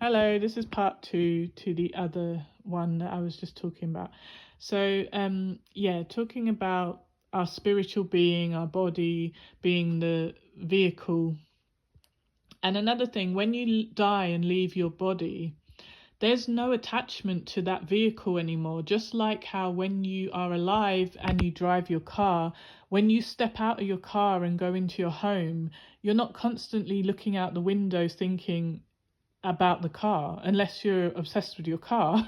Hello, this is part two to the other one that I was just talking about. So, talking about our spiritual being, our body being the vehicle. And another thing, when you die and leave your body, there's no attachment to that vehicle anymore. Just like how when you are alive and you drive your car, when you step out of your car and go into your home, you're not constantly looking out the windows thinking about the car unless you're obsessed with your car.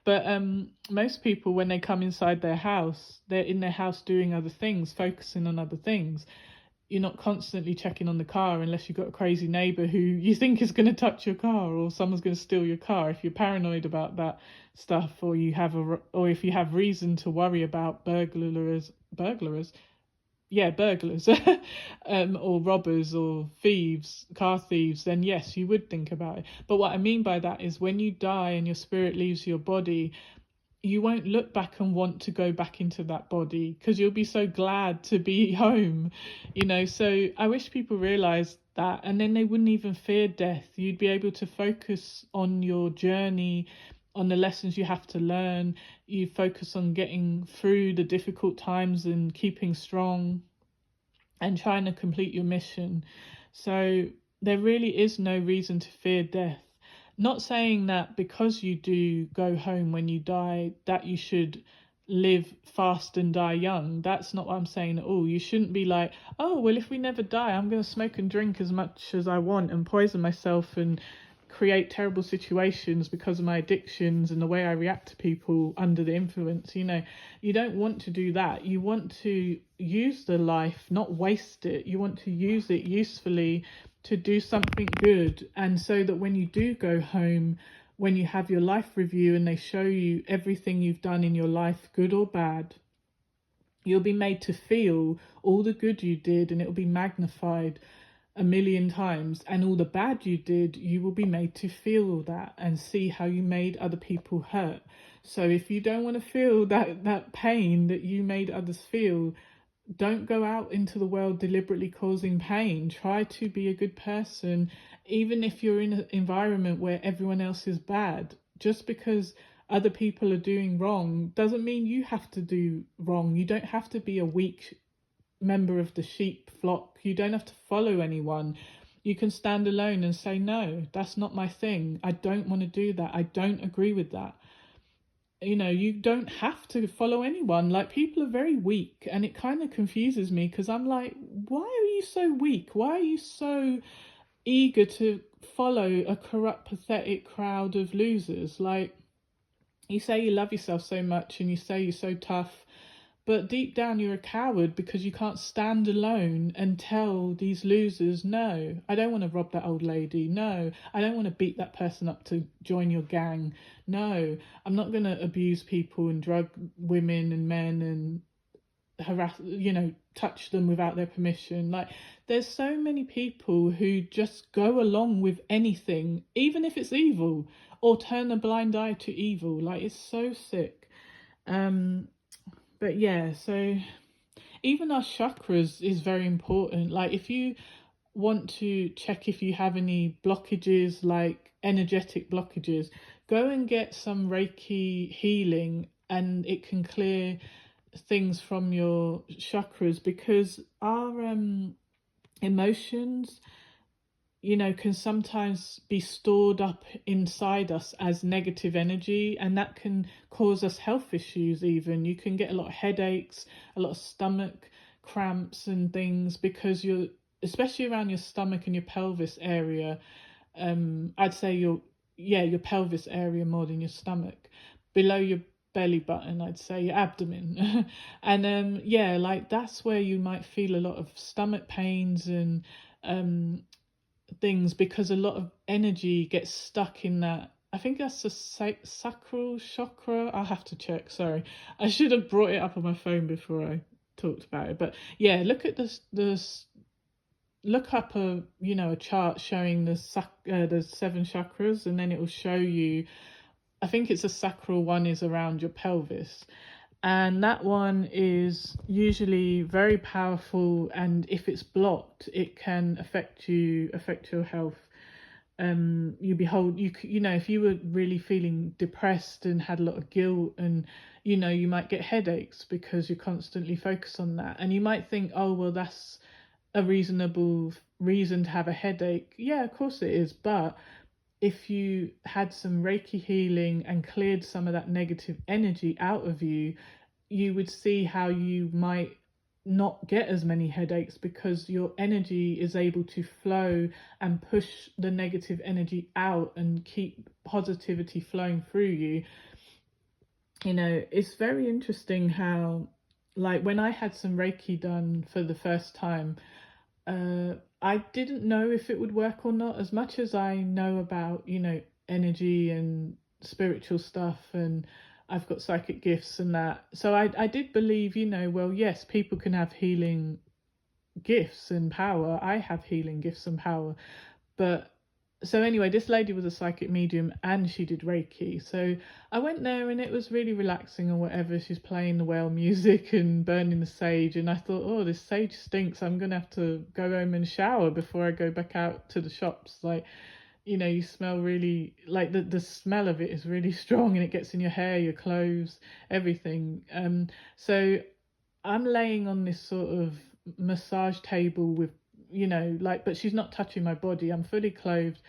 But most people, when they come inside their house, they're in their house doing other things, focusing on other things. You're not constantly checking on the car unless you've got a crazy neighbor who you think is going to touch your car, or someone's going to steal your car. If you're paranoid about that stuff, or or if you have reason to worry about burglars, or robbers or thieves, car thieves, then yes, you would think about it. But what I mean by that is when you die and your spirit leaves your body, you won't look back and want to go back into that body because you'll be so glad to be home, So I wish people realized that, and then they wouldn't even fear death. You'd be able to focus on your journey, on the lessons you have to learn. You focus on getting through the difficult times and keeping strong and trying to complete your mission. So there really is no reason to fear death. Not saying that because you do go home when you die, that you should live fast and die young. That's not what I'm saying at all. You shouldn't be like, oh, well, if we never die, I'm going to smoke and drink as much as I want and poison myself and create terrible situations because of my addictions and the way I react to people under the influence. You don't want to do that. You want to use the life, not waste it. You want to use it usefully to do something good. And so that when you do go home, when you have your life review and they show you everything you've done in your life, good or bad, you'll be made to feel all the good you did, and it will be magnified a million times. And all the bad you did, you will be made to feel that and see how you made other people hurt. So if you don't want to feel that pain that you made others feel, don't go out into the world deliberately causing pain. Try to be a good person, even if you're in an environment where everyone else is bad. Just because other people are doing wrong doesn't mean you have to do wrong. You don't have to be a weak member of the sheep flock. You don't have to follow anyone. You can stand alone and say, no, that's not my thing. I don't want to do that. I don't agree with that. You don't have to follow anyone. Like, people are very weak, and it kind of confuses me because I'm like, why are you so weak? Why are you so eager to follow a corrupt, pathetic crowd of losers? Like, you say you love yourself so much and you say you're so tough, but deep down you're a coward because you can't stand alone and tell these losers, no, I don't want to rob that old lady. No, I don't want to beat that person up to join your gang. No, I'm not going to abuse people and drug women and men and harass, touch them without their permission. Like, there's so many people who just go along with anything, even if it's evil, or turn a blind eye to evil. Like, it's so sick. But yeah, so even our chakras is very important. Like, if you want to check if you have any blockages, like energetic blockages, go and get some Reiki healing, and it can clear things from your chakras, because our emotions, can sometimes be stored up inside us as negative energy, and that can cause us health issues. Even you can get a lot of headaches, a lot of stomach cramps and things, because you're, especially around your stomach and your pelvis area. I'd say your pelvis area more than your stomach. Below your belly button, I'd say your abdomen. And like, that's where you might feel a lot of stomach pains and things, because a lot of energy gets stuck in that. I think that's the sacral chakra. I'll have to check. Sorry, I should have brought it up on my phone before I talked about it. But yeah, look at this. Look up a chart showing the seven chakras, and then it will show you. I think it's a sacral one is around your pelvis, and that one is usually very powerful, and if it's blocked, it can affect your health. you behold, you know, if you were really feeling depressed and had a lot of guilt, and you know, you might get headaches because you're constantly focused on that, and you might think, oh well, that's a reasonable reason to have a headache. Yeah, of course it is. But if you had some Reiki healing and cleared some of that negative energy out of you, you would see how you might not get as many headaches, because your energy is able to flow and push the negative energy out and keep positivity flowing through you. You know, it's very interesting how, like, when I had some Reiki done for the first time, I didn't know if it would work or not. As much as I know about, you know, energy and spiritual stuff, and I've got psychic gifts and that. So I did believe, you know, well, yes, people can have healing gifts and power. I have healing gifts and power. But so anyway, this lady was a psychic medium and she did Reiki. So I went there and it was really relaxing or whatever. She's playing the whale music and burning the sage. And I thought, oh, this sage stinks. I'm going to have to go home and shower before I go back out to the shops. Like, you know, you smell really, like the smell of it is really strong, and it gets in your hair, your clothes, everything. So I'm laying on this sort of massage table with, you know, like, but she's not touching my body. I'm fully clothed.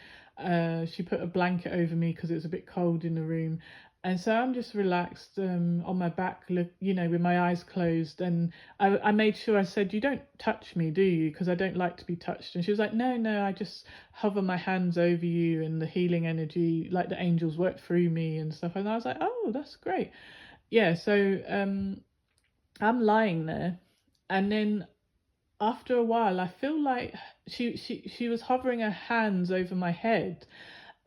She put a blanket over me because it was a bit cold in the room. And so I'm just relaxed, on my back, look, you know, with my eyes closed. And I made sure, I said, you don't touch me, do you? Because I don't like to be touched. And she was like, no, no, I just hover my hands over you, and the healing energy, like the angels work through me and stuff. And I was like, oh, that's great. Yeah, so I'm lying there, and then after a while I feel like she was hovering her hands over my head,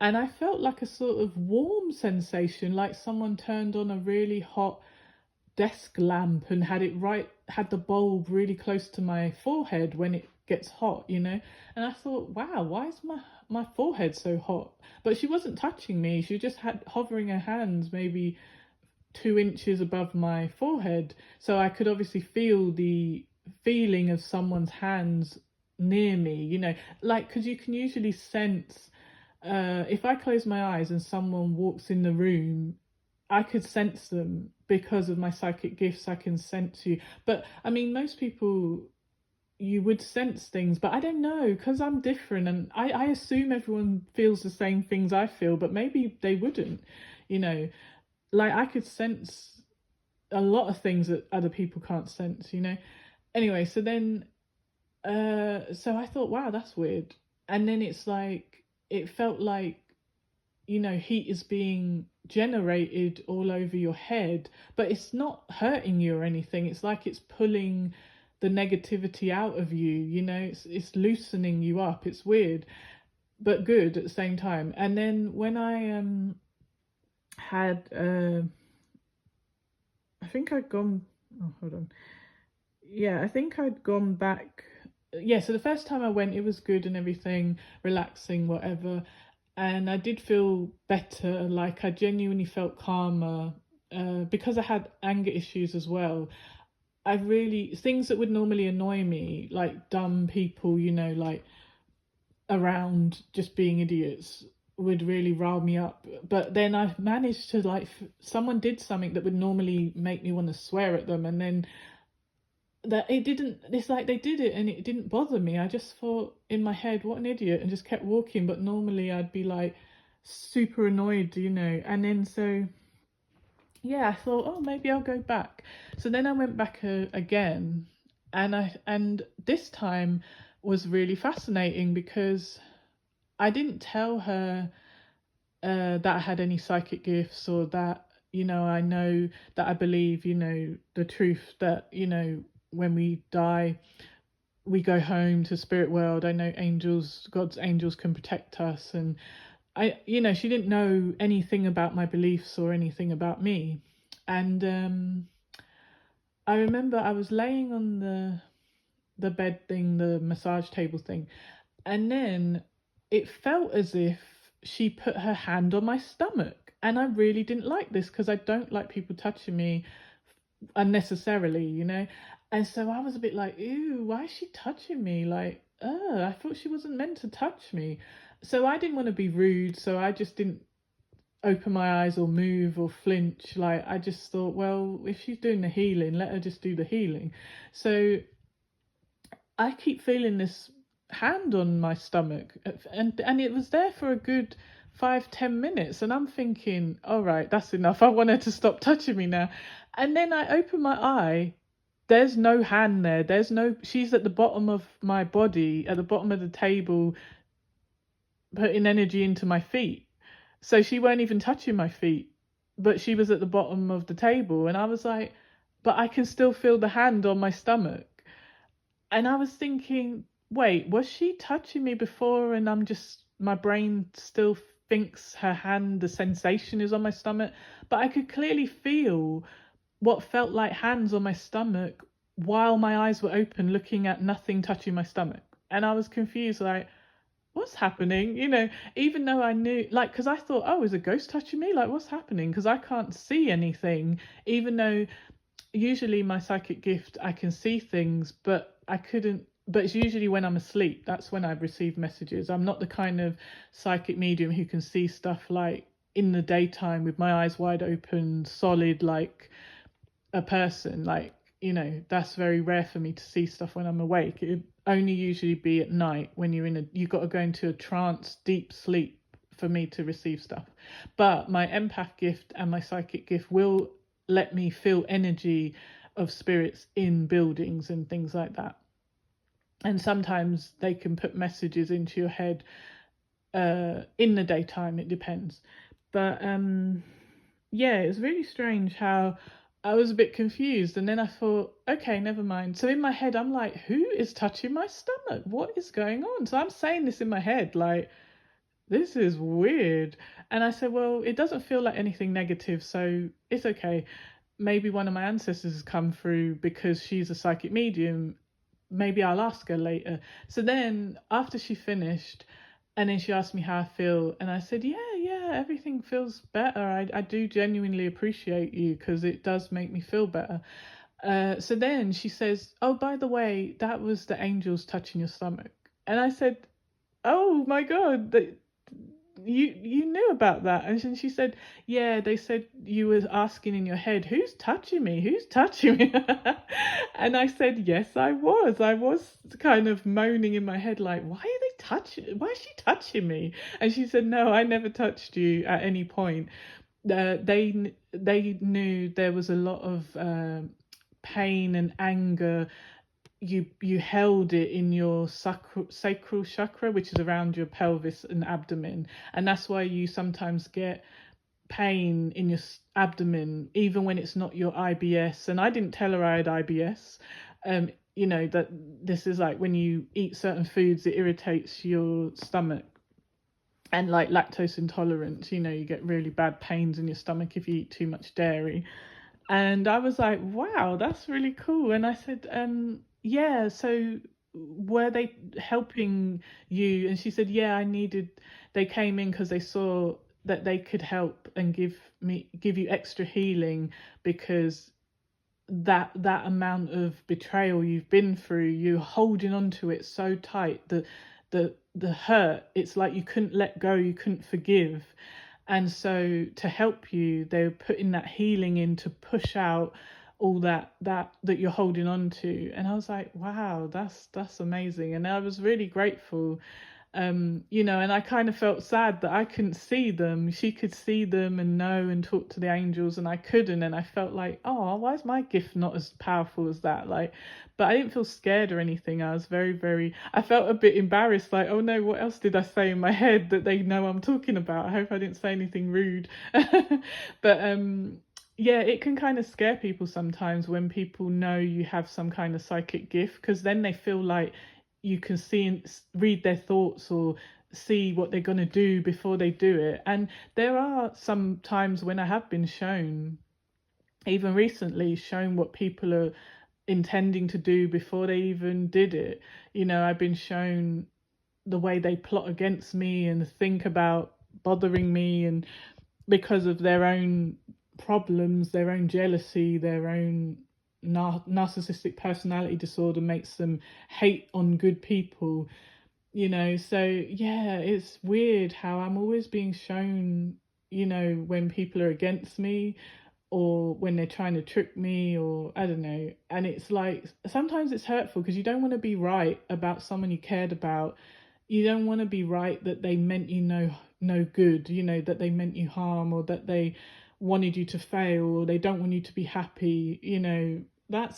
and I felt like a sort of warm sensation, like someone turned on a really hot desk lamp and had the bulb really close to my forehead when it gets hot, you know. And I thought, wow, why is my forehead so hot? But she wasn't touching me, she just had hovering her hands maybe 2 inches above my forehead, so I could obviously feel the feeling of someone's hands near me, you know, like, because you can usually sense, if I close my eyes and someone walks in the room, I could sense them because of my psychic gifts. I can sense you. But I mean, most people, you would sense things, but I don't know, because I'm different, and I assume everyone feels the same things I feel, but maybe they wouldn't, you know. Like, I could sense a lot of things that other people can't sense, you know. Anyway, so then so I thought, wow, that's weird. And then it's like, it felt like, you know, heat is being generated all over your head, but it's not hurting you or anything. It's like it's pulling the negativity out of you, you know. It's loosening you up. It's weird, but good at the same time. And then when I had I think I'd gone, oh, hold on. Yeah, I think I'd gone back. Yeah, so the first time I went, it was good and everything, relaxing, whatever. And I did feel better, like I genuinely felt calmer, because I had anger issues as well. I really, things that would normally annoy me, like dumb people, you know, like around just being idiots, would really rile me up. But then I managed to, like, someone did something that would normally make me want to swear at them, and then that it didn't, it's like they did it and it didn't bother me. I just thought in my head, what an idiot, and just kept walking. But normally I'd be like super annoyed, you know. And then so yeah, I thought, oh, maybe I'll go back. So then I went back again, and this time was really fascinating, because I didn't tell her that I had any psychic gifts, or that, you know, I know that I believe, you know, the truth that, you know, when we die, we go home to spirit world. I know angels, God's angels, can protect us. And I, you know, she didn't know anything about my beliefs or anything about me. And I remember I was laying on the bed thing, the massage table thing, and then it felt as if she put her hand on my stomach. And I really didn't like this, because I don't like people touching me unnecessarily, you know. And so I was a bit like, ew, why is she touching me? Like, I thought she wasn't meant to touch me. So I didn't want to be rude, so I just didn't open my eyes or move or flinch. Like, I just thought, well, if she's doing the healing, let her just do the healing. So I keep feeling this hand on my stomach, and it was there for a good 5-10 minutes, and I'm thinking, all right, that's enough. I want her to stop touching me now. And then I open my eye. There's no hand there. There's no. She's at the bottom of my body, at the bottom of the table, putting energy into my feet. So she weren't even touching my feet, but she was at the bottom of the table, and I was like, but I can still feel the hand on my stomach. And I was thinking, wait, was she touching me before? And my brain still thinks her hand, the sensation is on my stomach. But I could clearly feel what felt like hands on my stomach while my eyes were open, looking at nothing touching my stomach. And I was confused, like, what's happening? Even though I knew, like, because I thought, oh, is a ghost touching me? Like, what's happening? Because I can't see anything, even though usually my psychic gift, I can see things, but I couldn't. But it's usually when I'm asleep. That's when I receive messages. I'm not the kind of psychic medium who can see stuff like in the daytime with my eyes wide open, solid, like a person. Like, that's very rare for me to see stuff when I'm awake. It only usually be at night when you got to go into a trance, deep sleep for me to receive stuff. But my empath gift and my psychic gift will let me feel energy of spirits in buildings and things like that. And sometimes they can put messages into your head in the daytime. It depends. But yeah, it's really strange how I was a bit confused, and then I thought, okay, never mind. So in my head, I'm like, who is touching my stomach? What is going on? So I'm saying this in my head, like, this is weird. And I said, well, it doesn't feel like anything negative, so it's okay. Maybe one of my ancestors has come through because she's a psychic medium. Maybe I'll ask her later. So then after she finished, and then she asked me how I feel, and I said, yeah, everything feels better. I do genuinely appreciate you because it does make me feel better. So then she says, oh, by the way, that was the angels touching your stomach. And I said, oh my God, you knew about that? And she said, yeah, they said you were asking in your head, who's touching me, and I said, yes, I was kind of moaning in my head, like, why is she touching me? And she said, no, I never touched you at any point. They knew there was a lot of pain and anger. You held it in your sacral chakra, which is around your pelvis and abdomen, and that's why you sometimes get pain in your abdomen even when it's not your IBS. And I didn't tell her I had IBS. That this is like when you eat certain foods, it irritates your stomach, and like lactose intolerance, you get really bad pains in your stomach if you eat too much dairy. And I was like, wow, that's really cool. And I said, yeah, so were they helping you? And she said, yeah, they came in because they saw that they could help and give you extra healing, because that amount of betrayal you've been through, you're holding on to it so tight, the hurt, it's like you couldn't let go, you couldn't forgive. And so to help you, they were putting that healing in to push out all that you're holding on to. And I was like, wow, that's amazing. And I was really grateful. And I kind of felt sad that I couldn't see them. She could see them and know and talk to the angels, and I couldn't. And I felt like, oh, why is my gift not as powerful as that? Like, but I didn't feel scared or anything. I was I felt a bit embarrassed, like, oh no, what else did I say in my head that they know I'm talking about? I hope I didn't say anything rude. But yeah, it can kind of scare people sometimes when people know you have some kind of psychic gift, because then they feel like you can see and read their thoughts or see what they're going to do before they do it. And there are some times when I have been shown, even recently, shown what people are intending to do before they even did it. I've been shown the way they plot against me and think about bothering me, and because of their own problems, their own jealousy, their own narcissistic personality disorder makes them hate on good people. So yeah, it's weird how I'm always being shown, when people are against me, or when they're trying to trick me, or I don't know. And it's like sometimes it's hurtful because you don't want to be right about someone you cared about. You don't want to be right that they meant you no good, that they meant you harm, or that they wanted you to fail, or they don't want you to be happy. That's